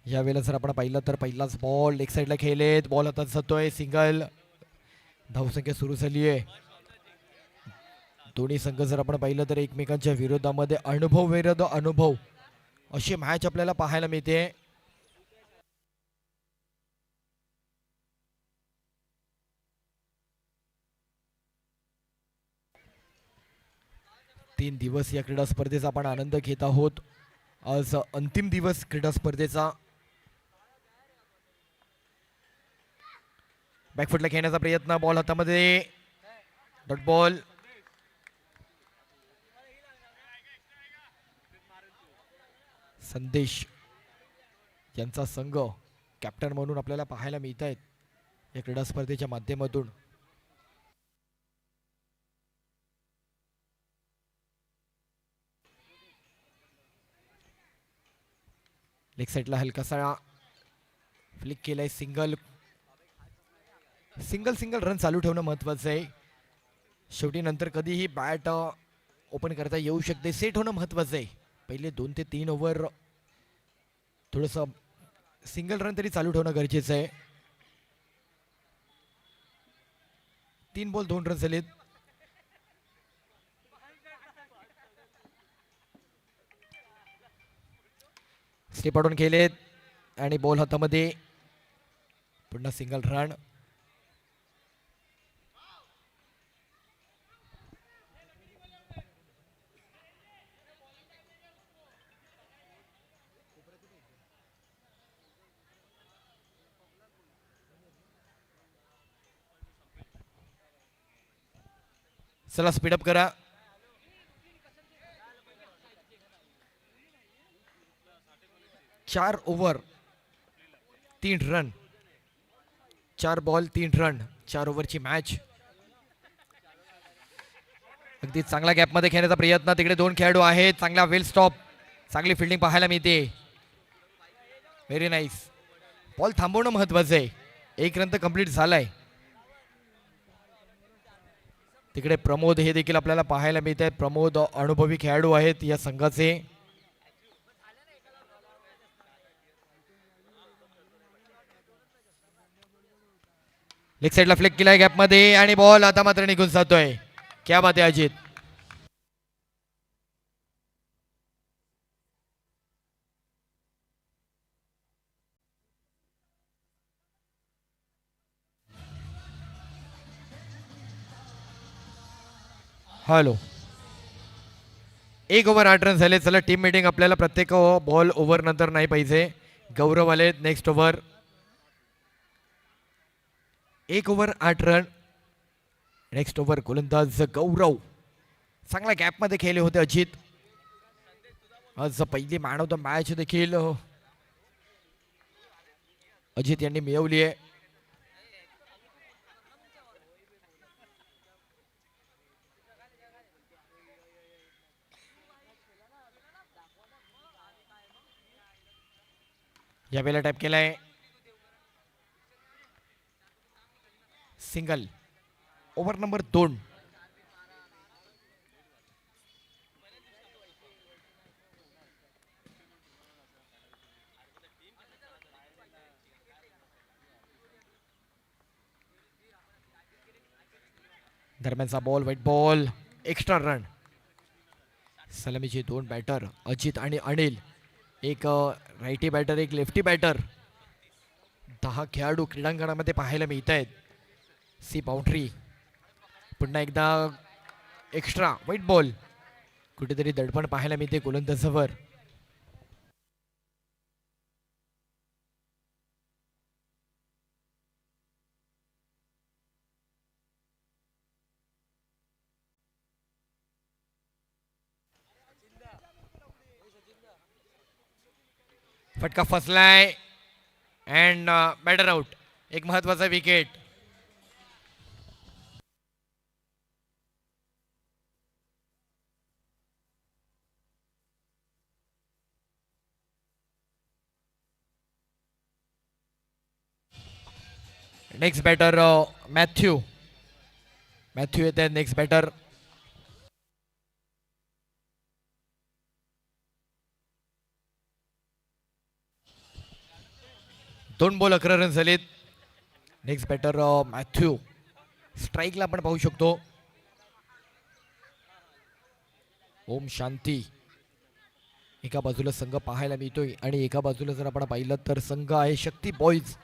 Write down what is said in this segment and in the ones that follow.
यावेळेला जर आपण पाहिलं तर पहिलाच बॉल लेग साईडला खेळलेत, बॉल आता जातोय सिंगल, धावसंख्या सुरू झाली आहे. दोन्ही संघ जर आपण पाहिलं तर एकमेकांच्या विरोधामध्ये अनुभव विरुद्ध अनुभव अशी मॅच आपल्याला पाहायला मिळते. तीन दिवस या क्रीडा स्पर्धेचा आपण आनंद घेत आहोत. आज अंतिम दिवस क्रीडा स्पर्धेचा. बॅकफुटला खेळण्याचा प्रयत्न, बॉल हातामध्ये, डॉट बॉल. संदेश यांचा संघ कॅप्टन म्हणून आपल्याला पाहायला मिळत आहेत या क्रीडा स्पर्धेच्या माध्यमातून. लेग साईडला हलकासा फ्लिक केलाय, सिंगल सिंगल सिंगल रन चालू ठेवणं महत्वाचं आहे. शेवटी नंतर कधीही बॅट ओपन करता येऊ शकते, सेट होणं महत्वाचं आहे. पहिले 2 ते 3 ओव्हर थोडंसं सिंगल रन तरी चालू ठेवणं गरजेचं आहे. 3 बॉल 2 रन झालेत. स्टेप आउट खेळलेत आणि बॉल हातामध्ये, पुन्हा सिंगल रन. चला स्पीडअप करा. चार ओव्हर 3 रन, 4 बॉल 3 रन, 4 ओव्हरची मॅच. अगदी चांगला गॅप मध्ये खेळण्याचा प्रयत्न, तिकडे 2 खेळाडू आहेत, चांगला वेल स्टॉप, चांगली फिल्डिंग पाहायला मिळते. Very nice. बॉल थांबवणं महत्वाचं आहे. 1 रन तर कंप्लीट झालाय. तिकडे प्रमोद हे देखील आपल्याला पाहायला मिळत आहेत. प्रमोद अनुभवी खेळाडू आहेत या संघाचे. लेग साईडला फ्लिक केलाय गॅप मध्ये आणि बॉल आता मात्र निघून जातोय. क्या बात आहे अजित. हॅलो, 1 ओव्हर 8 रन झाले. चला टीम मीटिंग आपल्याला प्रत्येक बॉल ओव्हर नंतर नाही पाहिजे. गौरव आले next over. 1 over 8 run. Next over गोलंदाज गौरव. चांगला गॅप मध्ये खेळले होते अजित. आज पहिली मॅन ऑफ द मॅच देखील अजित यांनी मिळवली आहे. यावेळेला टॅप केलाय, सिंगल. Over number 2. दरम्यानचा ball, white ball, extra run. सलामीचे 2 बॅटर अजित आणि अनिल, एक राईटी बॅटर एक लेफ्टी बॅटर. 10 खेळाडू क्रीडांगणामध्ये पाहायला मिळत आहेत. सी बाउंड्री, पुन्हा एकदा एक्स्ट्रा व्हाईट बॉल. कुठेतरी दडपण पाहायला मिळते गोलंदाजावर. फटका फसलाय अँड बॅटर आउट. एक महत्वाचा wicket. Next batter Matthew. Matthew येते नेक्स्ट बॅटर. 2 बॉल 11 रन झालेत. Next batter Matthew. स्ट्राईकला आपण पाहू शकतो ओम शांती. एका बाजूला संघ पाहायला मिळतोय आणि एका बाजूला जर आपण पाहिलं तर संघ आहे शक्ती बॉईज.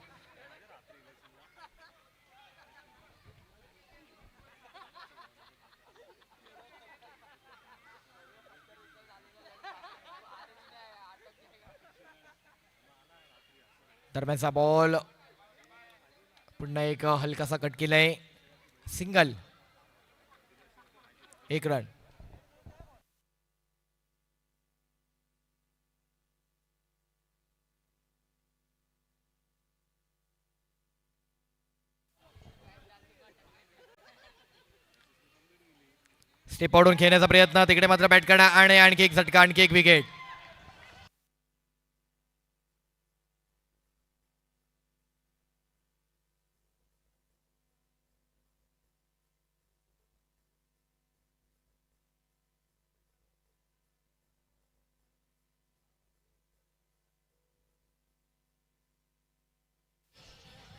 दरम्यानचा बॉल पुन्हा एक हलकासा कट केलाय. सिंगल. 1 रन. स्टेप आउटून खेळण्याचा प्रयत्न. तिकडे मात्र बॅट करा आणि आणखी एक झटका, आणखी एक विकेट.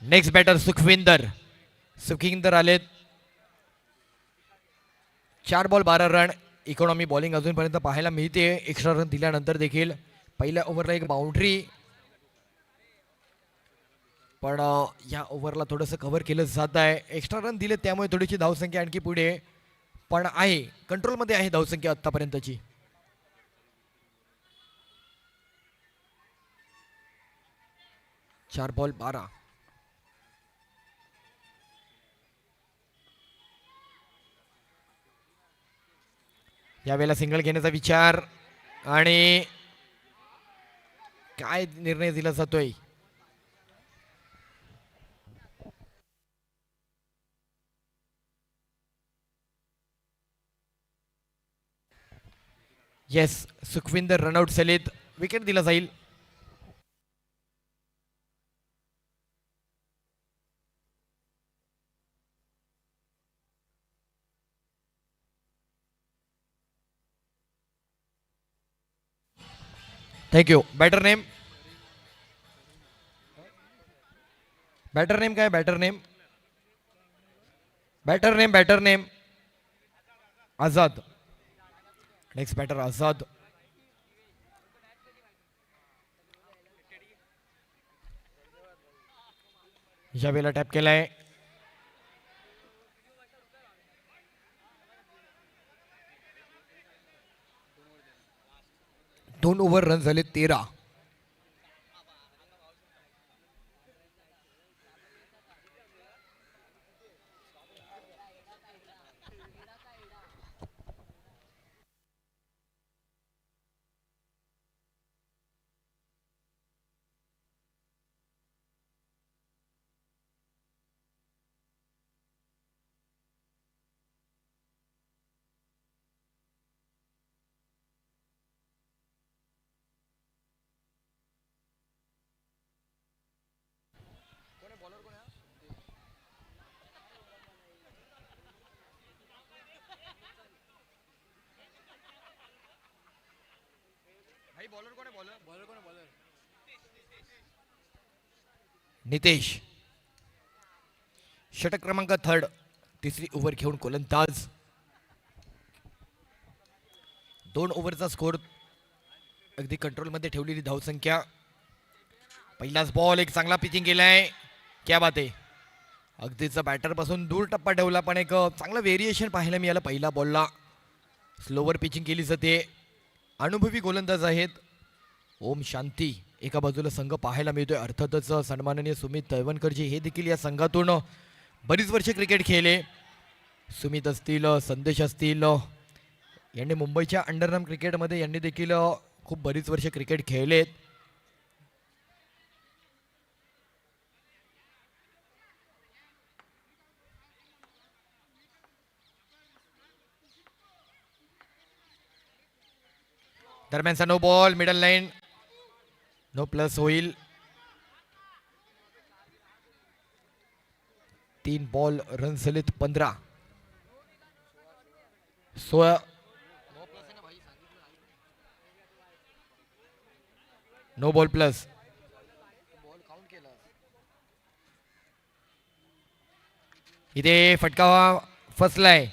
नेक्स्ट बॅटर सुखविंदर आलेत. 4 बॉल 12 रन. इकॉनॉमी बॉलिंग अजूनपर्यंत पाहायला मिळते. एक्स्ट्रा रन दिल्यानंतर देखील पहिल्या ओव्हरला एक बाउंड्री, पण या ओव्हरला थोडंसं कव्हर केलं जात आहे. एक्स्ट्रा रन दिले त्यामुळे थोडीशी धावसंख्या आणखी पुढे, पण आहे कंट्रोलमध्ये आहे धावसंख्या आतापर्यंतची. चार बॉल 12. यावेळेला सिंगल घेण्याचा विचार आणि काय निर्णय दिला जातोय. येस, सुखविंदर रनआउट झालेत. विकेट दिला जाईल. थँक्यू. बॅटर नेम काय? Batter name Azad. Next batter Azad. यावेळेला टॅप केलाय. दोन ओव्हर रन झाले 13. नितेश. षटक क्रमांक 3rd. तिसरी ओव्हर घेऊन गोलंदाज. 2 ओव्हरचा स्कोर. अगदी कंट्रोलमध्ये ठेवलेली धावसंख्या. पहिलाच बॉल एक चांगला पिचिंग केलाय. क्या बात आहे. अगदीच बॅटर पासून दूर टप्पा ठेवला, पण एक चांगलं व्हेरिएशन पाहायला मिळालं. पहिला बॉलला स्लोवर पिचिंग केली जाते. अनुभवी गोलंदाज आहेत ओम शांती. एका बाजूला संघ पाहायला मिळतोय अर्थातच सन्माननीय सुमित तळवणकरजी. हे देखील या संघातून बरीच वर्षे क्रिकेट खेळले. सुमित असतील, संदेश असतील, यांनी मुंबईच्या अंडरआर्म क्रिकेटमध्ये यांनी देखील खूप बरीच वर्षे क्रिकेट खेळलेत. दरम्यानचा no ball. Middle line no plus होईल. 3 बॉल रन झालेत 15. 16. No ball plus. इथे फटका फसलाय.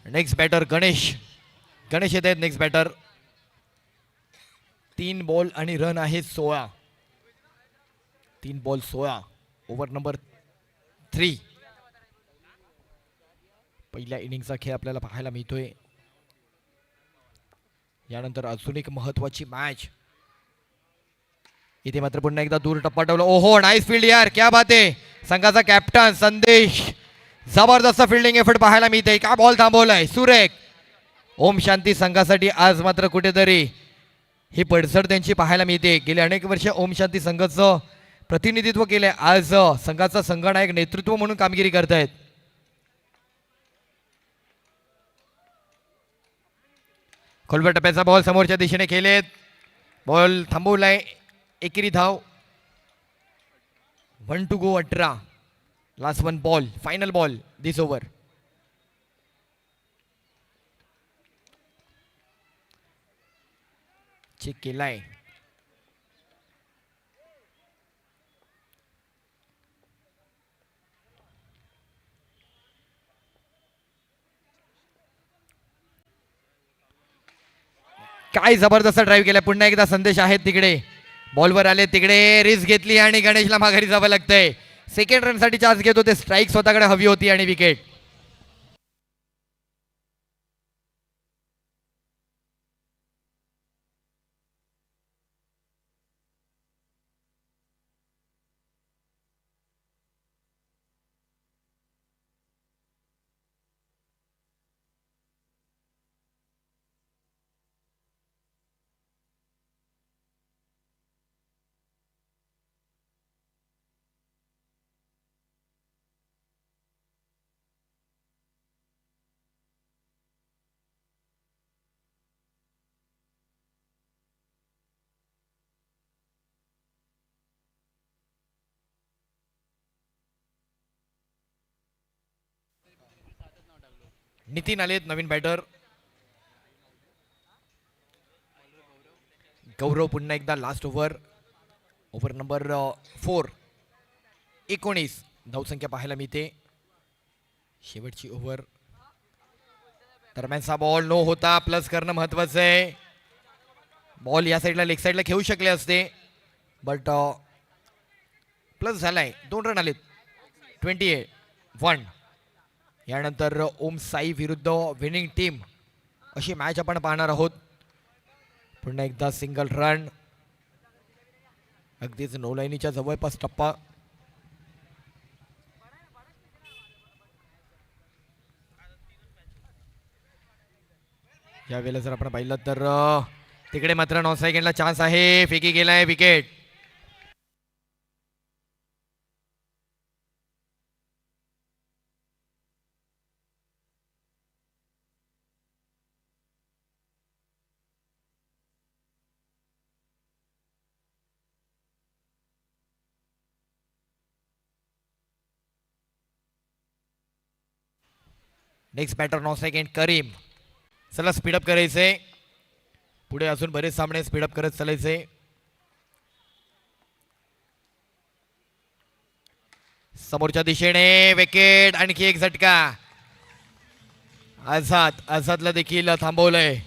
Next batter Ganesh. गणेश येत आहेत नेक्स्ट बॅटर. 3 बॉल आणि रन आहे 16. 3 बॉल 16. Over number 3. पहिल्या इनिंगचा खेळ आपल्याला पाहायला मिळतोय. यानंतर अजून एक महत्वाची मॅच. इथे मात्र पुन्हा एकदा दूर टप्पा ठेवला. ओहो नाईस फील्ड यार, क्या बात आहे. संघाचा कॅप्टन संदेश, जबरदस्त फिल्डिंग एफर्ट पाहायला मिळते. काय बॉल थांबवलाय सुरेख. ओम शांती संघासाठी आज मात्र कुठेतरी ही पडसड त्यांची पाहायला मिळते. गेले अनेक वर्ष ओम शांती संघाचं प्रतिनिधित्व केलंय. आज संघाचा संघनायक नेतृत्व म्हणून कामगिरी करतायत. खोलवर टप्प्याचा बॉल समोरच्या दिशेने खेळलेत. बॉल थांबवलाय. एकेरी धाव. 1 to go 18. Last 1 ball, final ball this over. Check केलाय. काय जबरदस्त ड्राईव्ह केलाय. पुन्हा एकदा संदेश आहेत तिकडे. बॉलवर आले तिकडे, रिस्क घेतली आणि गणेशला माघारी जावं लागतंय. सेकंड रन साठी चान्स घेत होते. स्ट्राईक स्वतःकडे हवी होती आणि विकेट. नितीन आलेत नवीन बॅटर. गौरव पुन्हा एकदा लास्ट ओव्हर. Over number 4. 19 धावसंख्या पाहायला मिळते. शेवटची ओव्हर. दरम्यानचा बॉल नो होता. प्लस करणं महत्वाचं आहे. बॉल या साईडला लेग साईडला खेळू शकले असते, बट प्लस झालाय. 2 रन आलेत. 28-1. यानंतर ओम साई विरुद्ध विनिंग टीम अशी मॅच आपण पाहणार आहोत. पुन्हा एकदा सिंगल रन. अगदीच नो लाईनीच्या जवळपास टप्पा. यावेळेला जर आपण पाहिलं तर तिकडे मात्र 9 सेकंडला चान्स आहे. फेकी गेलाय. Wicket. Next batter 9 second Karim. चला स्पीडअप करायचंय. पुढे अजून बरेच सामने स्पीडअप करत चालायचे. समोरच्या दिशेने विकेट. आणखी एक झटका. आझादला देखील थांबवलंय.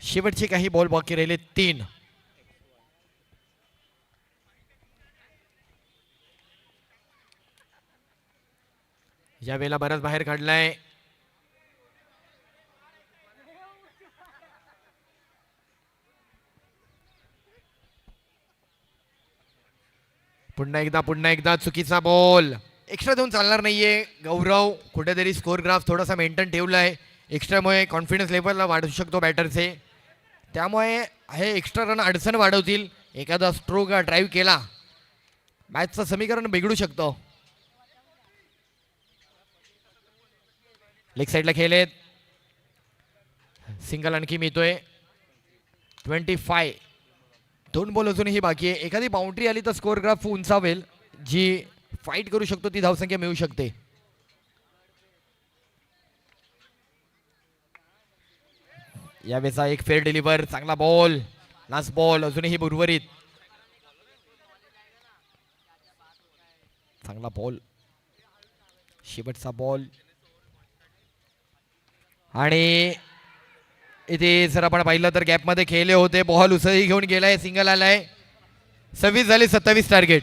शेवटचे काही बॉल बाकी राहिले 3. या वेळेला बराच बाहेर काढलाय. पुन्हा एकदा चुकीचा बॉल. एक्स्ट्रा देऊन चालणार नाहीये. गौरव कुठेतरी स्कोर ग्राफ थोडासा मेंटेन ठेवलाय. एक्स्ट्रामुळे कॉन्फिडन्स लेवलला वाढू शकतो बॅटरचे, त्यामुळे हे एक्स्ट्रा रन अडचण वाढवतील. एखादा स्ट्रोक ड्राईव्ह केला मॅचचं समीकरण बिघडू शकतं. लेग साईडला खेळलेत, सिंगल आणखी मिळतोय. 25. 2 बॉल अजूनही बाकी आहे. एखादी बाउंड्री आली तर स्कोर ग्राफ उंचावेल, जी फाईट करू शकतो, ती धावसंख्या मिळू शकते. यावेळेचा एक फेअर डिलिव्हर, चांगला बॉल, लास्ट बॉल अजूनही उर्वरित. चांगला बॉल, शेवटचा बॉल. आणि इथे जर आपण पाहिलं तर गॅपमध्ये खेळले होते. बॉल उसळी घेऊन गेलाय, सिंगल आलाय. 26 झाले 27 टार्गेट.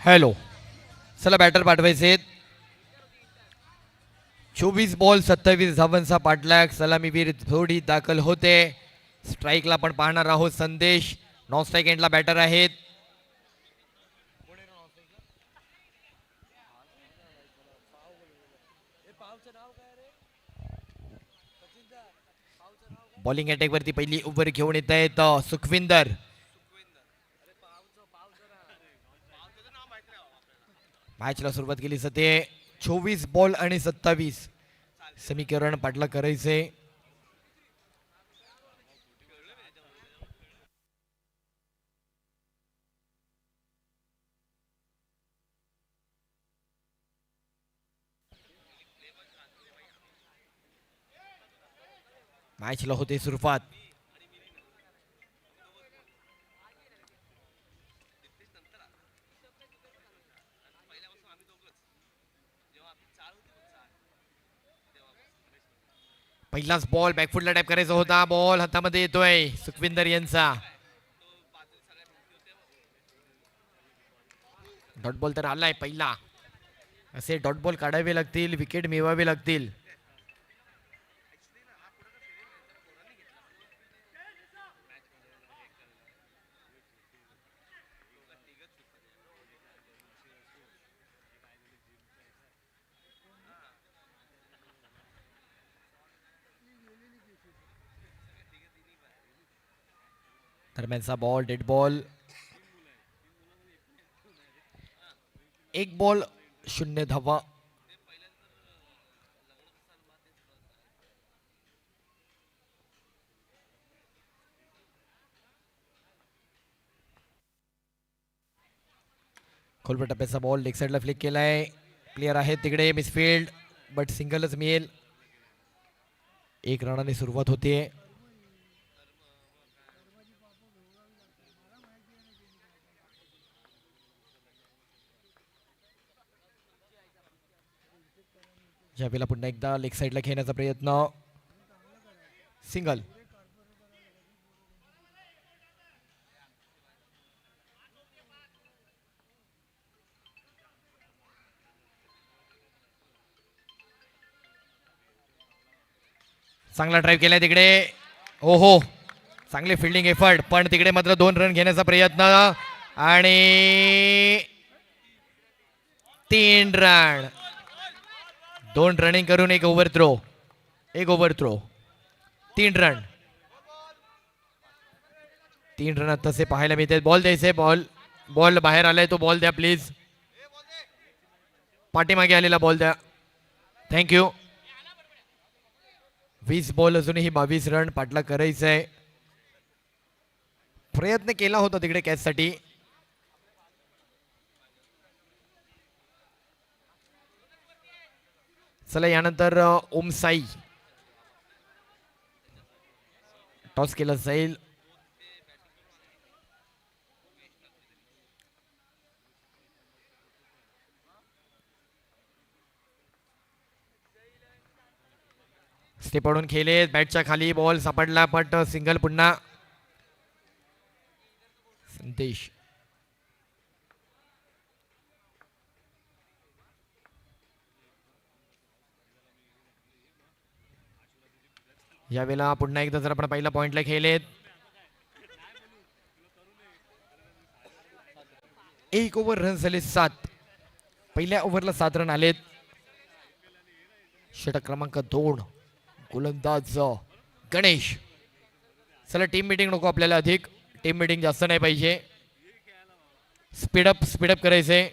हॅलो, चला बॅटर पाठवायचे. 24 बॉल 27 धावांचा पाठलाग. सलामीवीर थोडी दाखल होते. स्ट्राईकला पण पाहणार आहोत संदेश. नॉन स्ट्राईक एंडला बॅटर आहेत. बॉलिंग अटॅक वरती पहिली ओव्हर घेऊन येत आहेत सुखविंदर. मॅचला सुरुवात केली जाते. 24 बॉल आणि 27 समीकरण पाठला करायचे. मॅचला होते सुरुवात. पहिलाच बॉल बॅकफुटला टॅप करायचा होता. बॉल हातामध्ये येतोय सुखविंदर यांचा. डॉट बॉल तर आलाय पहिला. असे डॉट बॉल काढावे लागतील, विकेट मिळवावे लागतील. दरम्यानचा बॉल, डेड बॉल. 1 बॉल 0 धावा. खोलवर टप्प्याचा बॉल लेग साईडला फ्लिक केलाय. प्लेयर आहे तिकडे, मिसफिल्ड, बट सिंगलच मिळेल. 1 रनाने सुरुवात होते. ज्यावेळेला पुन्हा एकदा लेग साईडला खेळण्याचा प्रयत्न. सिंगल. चांगला ड्राईव्ह केलाय तिकडे. हो हो, चांगले फिल्डिंग एफर्ट, पण तिकडे मात्र 2 रन घेण्याचा प्रयत्न आणि 3 रन. 2 रनिंग करून एक ओव्हर थ्रो. 3 रन. 3 रन तसे पाहायला मिळते. बॉल द्यायचे. बॉल बाहेर आलाय, तो बॉल द्या प्लीज. पाठीमागे आलेला बॉल द्या. थँक्यू. 20 बॉल अजूनही 22 रन पाठलाग करायचं आहे. प्रयत्न केला होता तिकडे कॅचसाठी. चला यानंतर ओम साई. टॉस केला जाईल. स्टेप पडून खेळले. बॅटच्या खाली बॉल सापडला, पण सिंगल पुन्हा. संदेश यावेळेला पुन्हा एकदा जर आपण पहिल्या पॉइंटला खेळलेत. 1 ओव्हर रन झाले 7. पहिल्या ओव्हरला 7 रन आलेत. षटक क्रमांक 2 गोलंदाज गणेश. चला टीम मीटिंग नको आपल्याला, अधिक टीम मीटिंग जास्त नाही पाहिजे. स्पीडअप करायचे.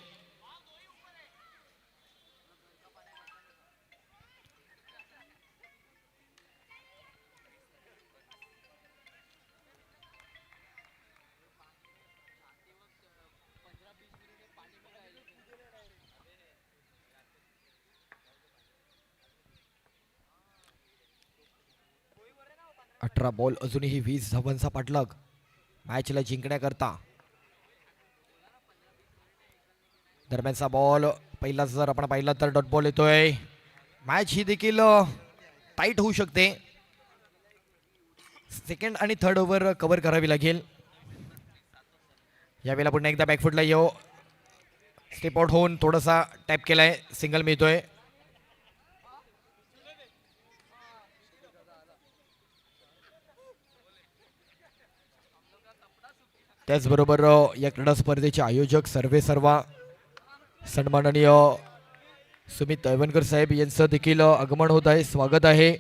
अठरा बॉल अजूनही 20 धावांचा पाठलाग मॅचला जिंकण्याकरता. दरम्यानचा बॉल पहिला जर आपण पाहिला तर डॉट बॉल येतोय. मॅच ही देखील टाईट होऊ शकते. सेकंड आणि थर्ड ओव्हर कव्हर करावी लागेल. यावेळेला पुन्हा एकदा बॅकफुटला येऊ. स्टेप आउट होऊन थोडासा टॅप केलाय, सिंगल मिळतोय. त्याचबरोबर या क्रीडा स्पर्धेचे आयोजक सर्वेसर्वा सन्माननीय सुमित तळवणकर साहेब यांचं देखील आगमन होत आहे, स्वागत आहे.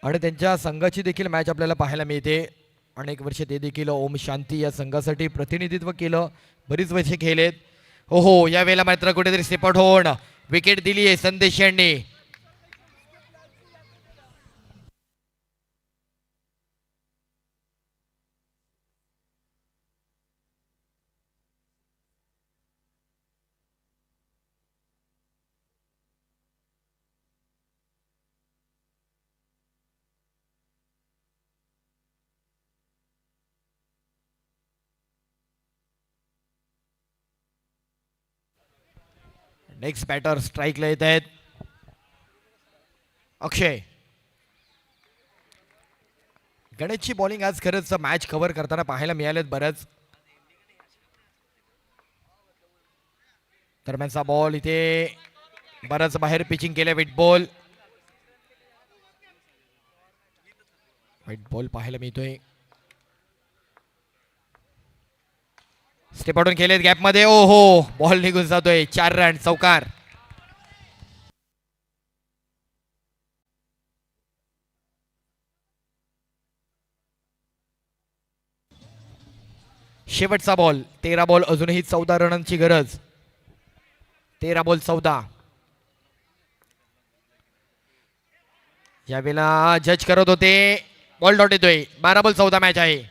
आणि त्यांच्या संघाची देखील मॅच आपल्याला पाहायला मिळते. अनेक वर्षे ते देखील ओम शांती या संघासाठी प्रतिनिधित्व केलं, बरीच वर्षे खेळलेत. हो हो, यावेळेला मात्र कुठेतरी स्टेप आउट होऊन विकेट दिली आहे संदेश यांनी. नेक्स्ट बॅटर स्ट्राईकला येत आहेत. अक्षय. गणेशची बॉलिंग आज खरंच मॅच कव्हर करताना पाहायला मिळालेत बऱ्याच. दरम्यानचा बॉल इथे बराच बाहेर पिचिंग केलं. व्हाईट बॉल पाहायला मिळतोय. स्टेप आउटून खेळलेत गॅप मध्ये. ओ हो, बॉल निघून जातोय. 4 रन, चौकार. शेवटचा बॉल. 13 बॉल अजूनही 14 रनांची गरज. 13 बॉल 14. यावेळेला जज करत होते, बॉल डॉट येतोय. 12 बॉल 14 मॅच आहे.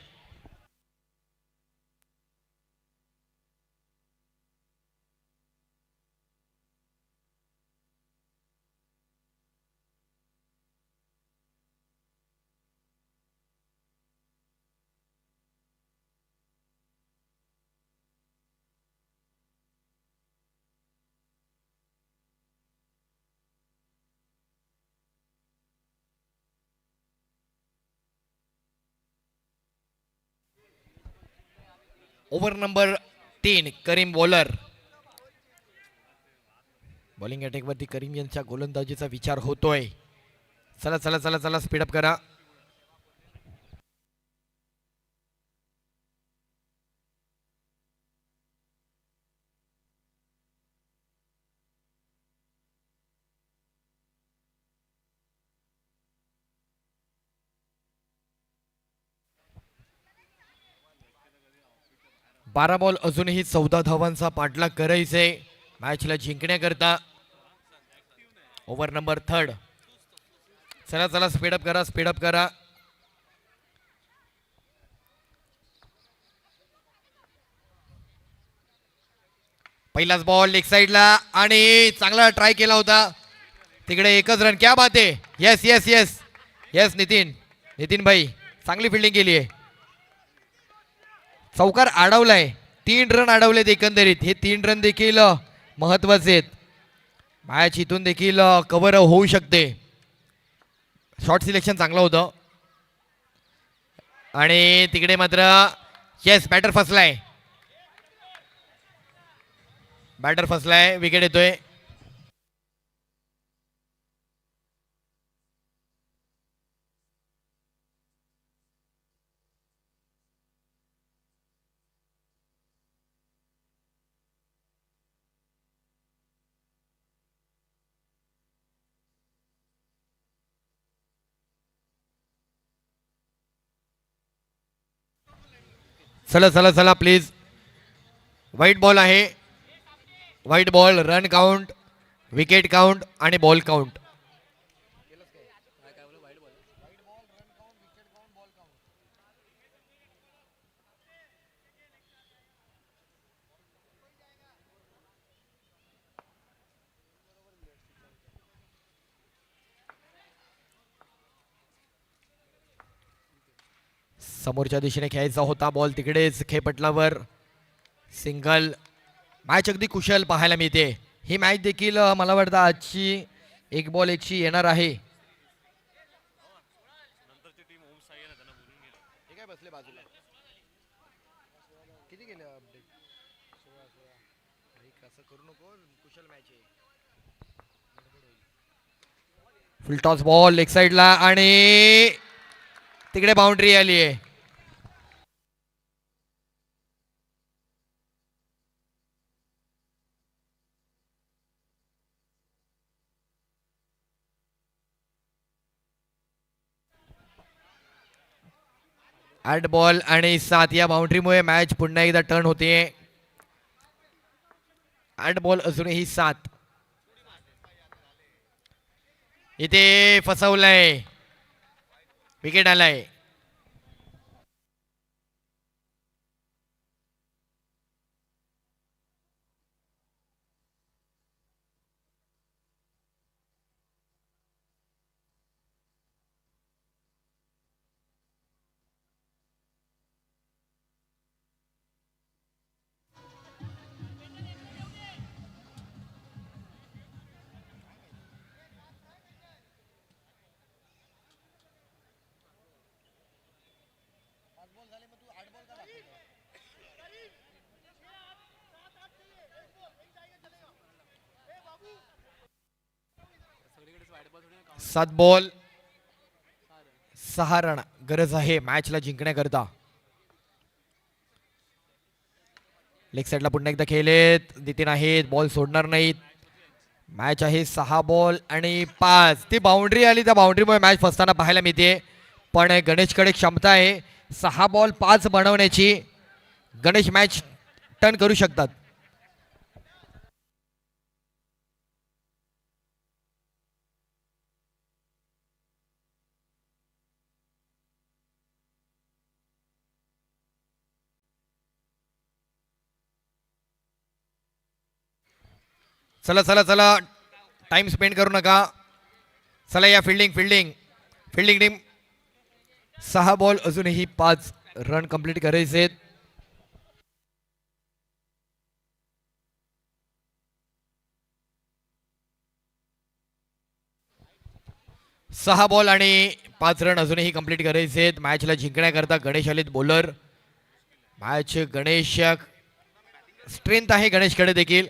Over number 3 Karim bowler. Bowling attack वरती करीम यांच्या गोलंदाजीचा विचार होतोय. चला चला चला चला स्पीडअप करा. बारा बॉल अजूनही 14 धावांचा पाठलाग करायचे मॅचला जिंकण्याकरता. Over number 3. चला चला स्पीडअप करा स्पीडअप करा. पहिलाच बॉल लेग साइडला आणि चांगला ट्राय केला होता तिकडे. एकच रन. क्या बात आहे. Yes yes yes yes Nitin भाई चांगली फिल्डिंग केली आहे. चौकार अडवलाय. 3 रन अडवलेत एकंदरीत. हे 3 रन देखील महत्वाचे आहेत. मॅच इथून देखील कव्हर होऊ शकते. शॉर्ट सिलेक्शन चांगलं होतं आणि तिकडे मात्र येस बॅटर फसलाय. विकेट येतोय. चला चला चला प्लीज. व्हाईट बॉल आहे. White ball. Run count, wicket count आणि बॉल काउंट. समोरच्या दिशेने खेळायचा होता बॉल. तिकडेच खेळपटलावर सिंगल. मॅच अगदी कुशल पाहायला मिळते. ही मॅच देखील मला वाटतं आजची 1 बॉल 1 ची येणार आहे. फुल टॉस बॉल लेग साइडला आणि तिकडे बाउंड्री आली आहे. आठ बॉल आणि 7 या बाउंड्रीमुळे मॅच पुन्हा एकदा टर्न होते. 8 बॉल अजूनही 7. इथे फसवलंय. विकेट आलाय. सात बॉल 6 रन गरज आहे मॅचला जिंकण्याकरता. लेग साइडला पुन्हा एकदा खेळलेत. नितीन आहेत. बॉल सोडणार नाहीत. मॅच आहे 6 बॉल आणि 5. ती बाउंड्री आली. त्या बाउंड्रीमुळे मॅच फसताना पाहायला मिळते. पण गणेशकडे क्षमता आहे 6 बॉल 5 बनवण्याची. गणेश मॅच टर्न करू शकतात. चला चला चला टाइम स्पेंड करू नका. चला या फिल्डिंग टीम. 6 बॉल अजूनही 5 रन कंप्लीट करायचे. 6 बॉल आणि 5 रन अजूनही कंप्लीट करायचे. मॅचला जिंकण्याकरता गणेश आलेत बॉलर. मॅच गणेश स्ट्रेंथ आहे गणेशकडे देखील.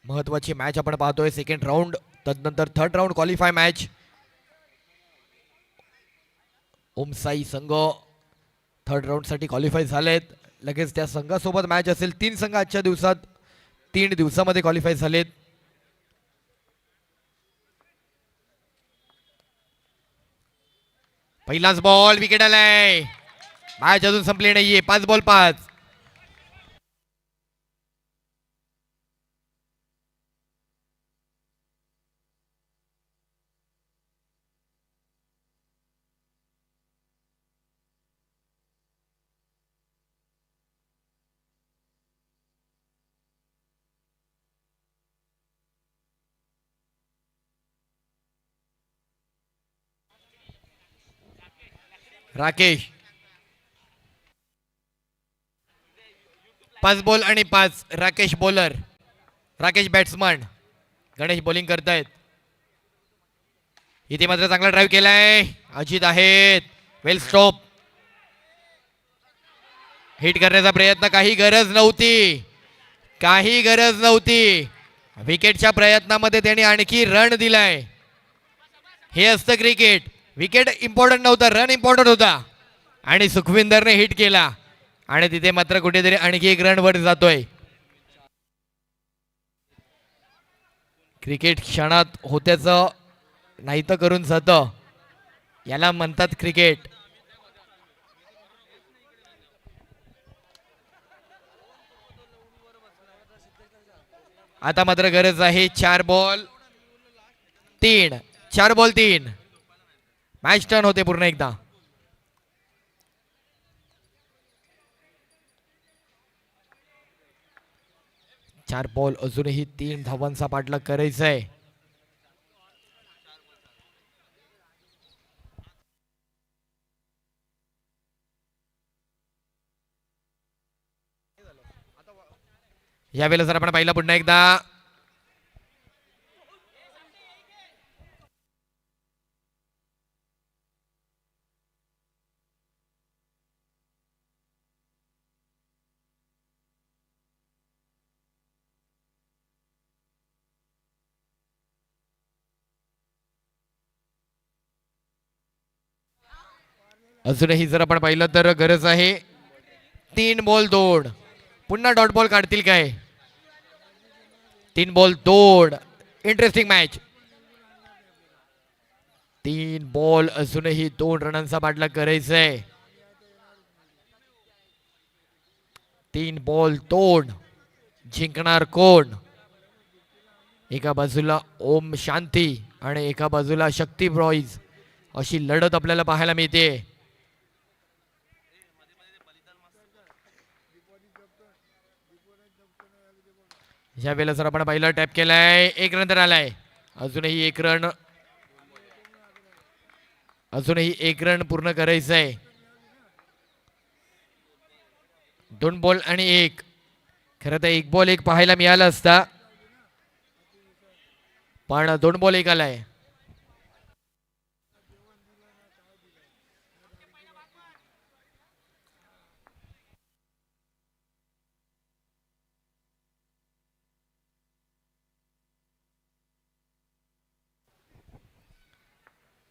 महत्वाची मॅच आपण पाहतोय. सेकंड राऊंड तदनंतर थर्ड राऊंड क्वालिफाय मॅच. ओम साई संघ थर्ड राऊंडसाठी क्वालिफाय झालेत. लगेच त्या संघासोबत मॅच असेल. 3 संघ आजच्या दिवसात 3 दिवसामध्ये क्वालिफाय झालेत. पहिलाच बॉल विकेट आलाय. मॅच अजून संपली नाहीये. 5 बॉल 5. राकेश 5 बॉल आणि 5. Rakesh bowler. Rakesh batsman. Ganesh bowling करतायत. इथे मात्र चांगला ड्राईव्ह केलाय. अजित आहेत. वेल स्टॉप. हिट करण्याचा प्रयत्न. काही गरज नव्हती. काही गरज नव्हती. विकेटच्या प्रयत्नामध्ये त्याने आणखी रन दिलाय. हे असतं क्रिकेट. विकेट इम्पॉर्टंट नव्हता. रन इम्पॉर्टंट होता. आणि सुखविंदरने हिट केला. आणि तिथे मात्र कुठेतरी आणखी एक रन वर जातोय. क्रिकेट क्षणात होत्याचं नाही तर करून जातं. याला म्हणतात क्रिकेट. आता मात्र गरज आहे 4 बॉल 3. 4 बॉल 3. मॅच टर्न होते पूर्ण एकदा. चार बॉल अजूनही 3 धावांचा पाठलाग करायचा आहे. यावेळेला जर आपण पाहिलं पुन्हा एकदा अजूनही जर आपण पाहिलं तर गरज आहे 3 बॉल 2. पुन्हा डॉट बॉल काढतील काय? 3 बॉल 2. Interesting match. 3 बॉल अजूनही 2 रनांचा पाठलाग करायचा आहे. 3 बॉल 2. जिंकणार कोण? एका बाजूला ओम शांती आणि एका बाजूला शक्ती बॉईज अशी लढत आपल्याला पाहायला मिळते. या वेळेला जर आपण पाहिलं टॅप केलाय. 1 रन तर आलाय. अजूनही 1 रन. अजूनही 1 रन पूर्ण करायचं आहे. 2 बॉल आणि 1. खरं तर 1 बॉल 1 पाहायला मिळाला असता पण 2 बॉल 1 आलाय.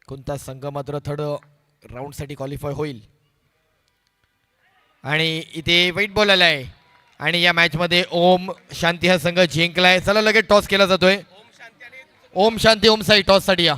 कोणता संघ मात्र थर्ड राऊंड साठी क्वालिफाय होईल? आणि इथे वाईट बॉल आलाय आणि या मॅच मध्ये ओम शांती हा संघ जिंकलाय. चला लगेच टॉस केला जातोय. ओम शांती ओम साई टॉस साठी या.